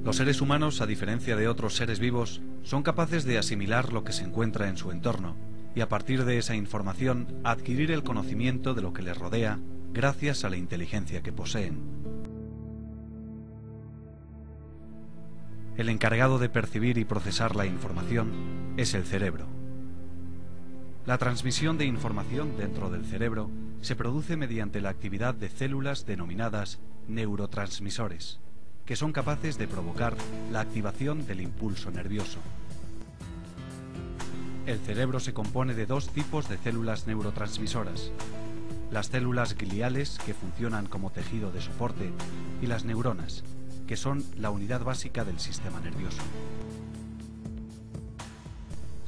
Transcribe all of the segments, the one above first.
Los seres humanos, a diferencia de otros seres vivos, son capaces de asimilar lo que se encuentra en su entorno y a partir de esa información adquirir el conocimiento de lo que les rodea gracias a la inteligencia que poseen. El encargado de percibir y procesar la información es el cerebro. La transmisión de información dentro del cerebro se produce mediante la actividad de células denominadas neurotransmisores, que son capaces de provocar la activación del impulso nervioso. El cerebro se compone de dos tipos de células neurotransmisoras: las células gliales, que funcionan como tejido de soporte, y las neuronas, que son la unidad básica del sistema nervioso.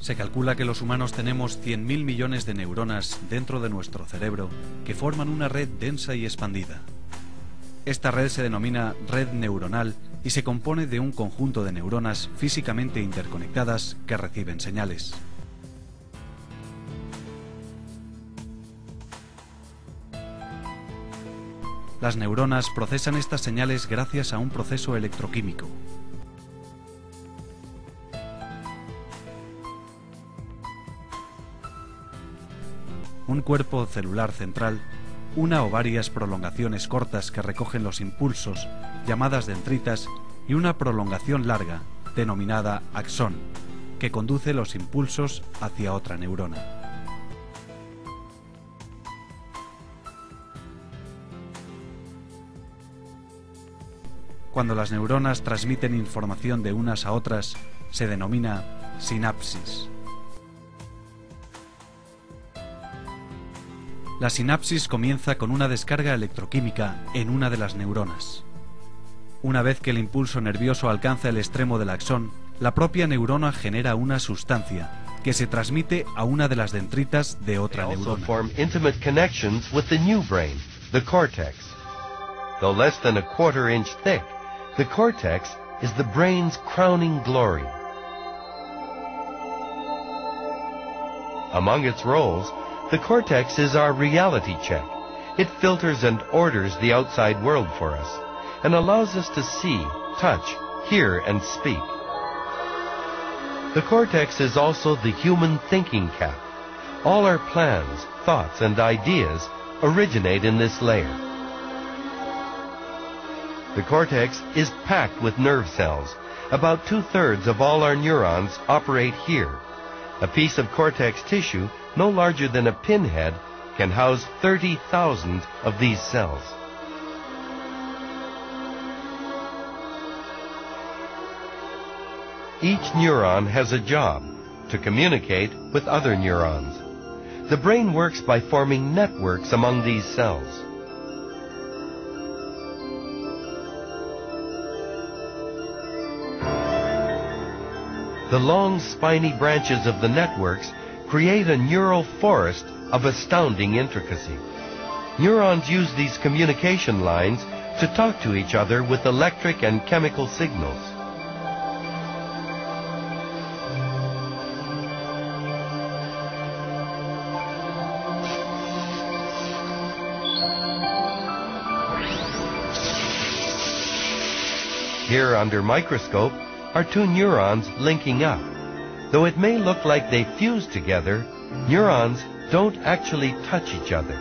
Se calcula que los humanos tenemos 100.000 millones de neuronas dentro de nuestro cerebro que forman una red densa y expandida. Esta red se denomina red neuronal y se compone de un conjunto de neuronas físicamente interconectadas que reciben señales. Las neuronas procesan estas señales gracias a un proceso electroquímico. Un cuerpo celular central, una o varias prolongaciones cortas que recogen los impulsos, llamadas dendritas, y una prolongación larga, denominada axón, que conduce los impulsos hacia otra neurona. Cuando las neuronas transmiten información de unas a otras, se denomina sinapsis. La sinapsis comienza con una descarga electroquímica en una de las neuronas. Una vez que el impulso nervioso alcanza el extremo del axón, la propia neurona genera una sustancia que se transmite a una de las dendritas de otra neurona. Form intimate connections with the new brain, the cortex. Though less than a quarter-inch thick, the cortex is the brain's crowning glory. Among its roles, the cortex is our reality check. It filters and orders the outside world for us and allows us to see, touch, hear, and speak. The cortex is also the human thinking cap. All our plans, thoughts, and ideas originate in this layer. The cortex is packed with nerve cells. About 2/3 of all our neurons operate here. A piece of cortex tissue no larger than a pinhead can house 30,000 of these cells. Each neuron has a job: to communicate with other neurons. The brain works by forming networks among these cells. The long, spiny branches of the networks create a neural forest of astounding intricacy. Neurons use these communication lines to talk to each other with electric and chemical signals. Here under microscope are two neurons linking up. Though it may look like they fuse together, neurons don't actually touch each other.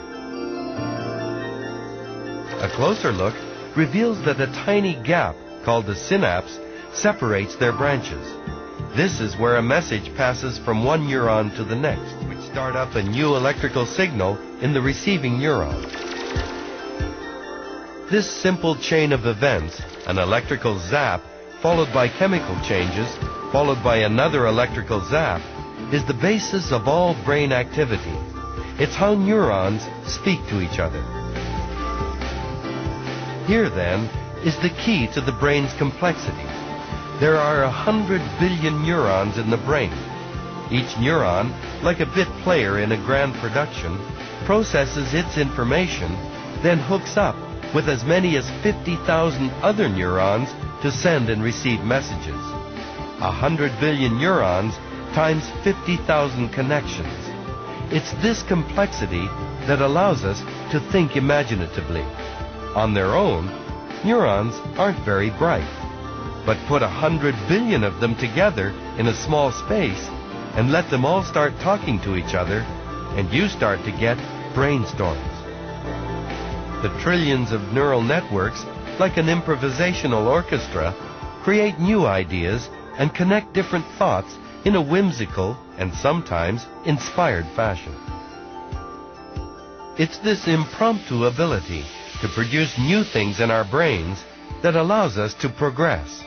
A closer look reveals that a tiny gap called the synapse separates their branches. This is where a message passes from one neuron to the next, which start up a new electrical signal in the receiving neuron. This simple chain of events, an electrical zap followed by chemical changes, followed by another electrical zap, is the basis of all brain activity. It's how neurons speak to each other. Here, then, is the key to the brain's complexity. There are 100 billion neurons in the brain. Each neuron, like a bit player in a grand production, processes its information, then hooks up with as many as 50,000 other neurons to send and receive messages. 100 billion neurons times 50,000 connections. It's this complexity that allows us to think imaginatively. On their own, neurons aren't very bright. But put 100 billion of them together in a small space and let them all start talking to each other, and you start to get brainstorms. The trillions of neural networks, like an improvisational orchestra, create new ideas and connect different thoughts in a whimsical and sometimes inspired fashion. It's this impromptu ability to produce new things in our brains that allows us to progress.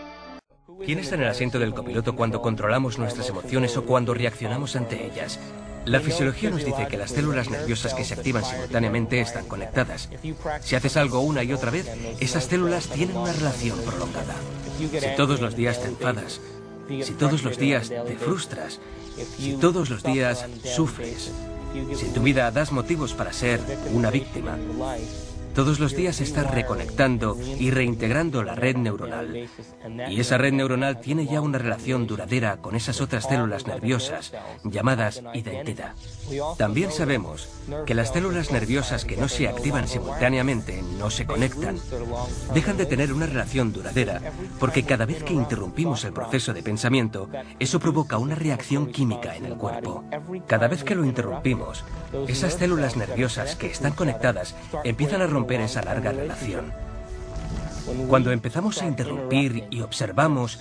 ¿Quién está en el asiento del copiloto cuando controlamos nuestras emociones o cuando reaccionamos ante ellas? La fisiología nos dice que las células nerviosas que se activan simultáneamente están conectadas. Si haces algo una y otra vez, esas células tienen una relación prolongada. Si todos los días te enfadas, si todos los días te frustras, si todos los días sufres, si en tu vida das motivos para ser una víctima, todos los días estás reconectando y reintegrando la red neuronal. Y esa red neuronal tiene ya una relación duradera con esas otras células nerviosas, llamadas identidad. También sabemos que las células nerviosas que no se activan simultáneamente, no se conectan, dejan de tener una relación duradera, porque cada vez que interrumpimos el proceso de pensamiento, eso provoca una reacción química en el cuerpo. Cada vez que lo interrumpimos, esas células nerviosas que están conectadas empiezan a romper esa larga relación. Cuando empezamos a interrumpir y observamos,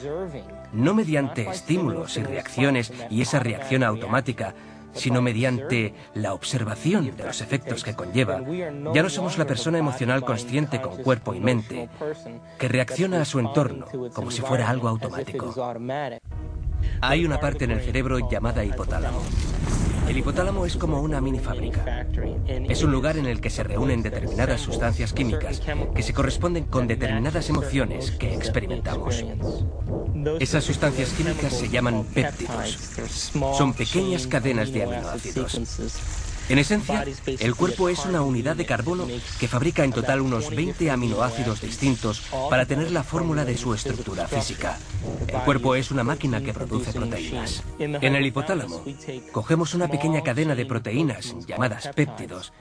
no mediante estímulos y reacciones y esa reacción automática, sino mediante la observación de los efectos que conlleva, ya no somos la persona emocional consciente con cuerpo y mente, que reacciona a su entorno como si fuera algo automático. Hay una parte en el cerebro llamada hipotálamo. El hipotálamo es como una mini fábrica. Es un lugar en el que se reúnen determinadas sustancias químicas que se corresponden con determinadas emociones que experimentamos. Esas sustancias químicas se llaman péptidos. Son pequeñas cadenas de aminoácidos. En esencia, el cuerpo es una unidad de carbono que fabrica en total unos 20 aminoácidos distintos para tener la fórmula de su estructura física. El cuerpo es una máquina que produce proteínas. En el hipotálamo, cogemos una pequeña cadena de proteínas llamadas péptidos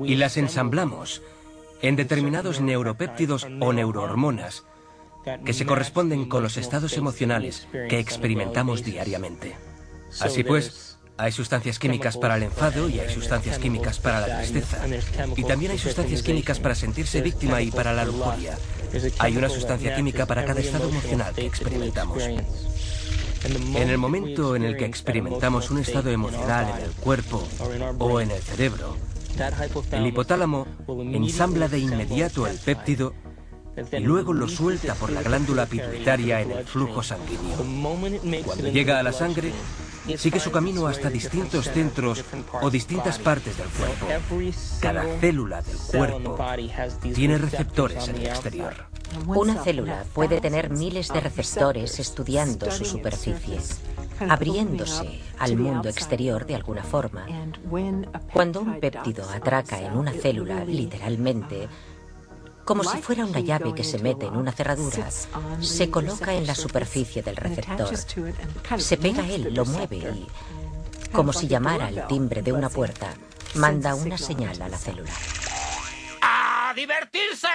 y las ensamblamos en determinados neuropéptidos o neurohormonas que se corresponden con los estados emocionales que experimentamos diariamente. Así pues, hay sustancias químicas para el enfado y hay sustancias químicas para la tristeza. Y también hay sustancias químicas para sentirse víctima y para la lujuria. Hay una sustancia química para cada estado emocional que experimentamos. En el momento en el que experimentamos un estado emocional en el cuerpo o en el cerebro, el hipotálamo ensambla de inmediato el péptido y luego lo suelta por la glándula pituitaria en el flujo sanguíneo. Cuando llega a la sangre, sigue su camino hasta distintos centros o distintas partes del cuerpo. Cada célula del cuerpo tiene receptores en el exterior. Una célula puede tener miles de receptores estudiando su superficie, abriéndose al mundo exterior de alguna forma. Cuando un péptido atraca en una célula, literalmente, como si fuera una llave que se mete en una cerradura, se coloca en la superficie del receptor. Se pega a él, lo mueve y, como si llamara al timbre de una puerta, manda una señal a la célula. ¡A divertirse!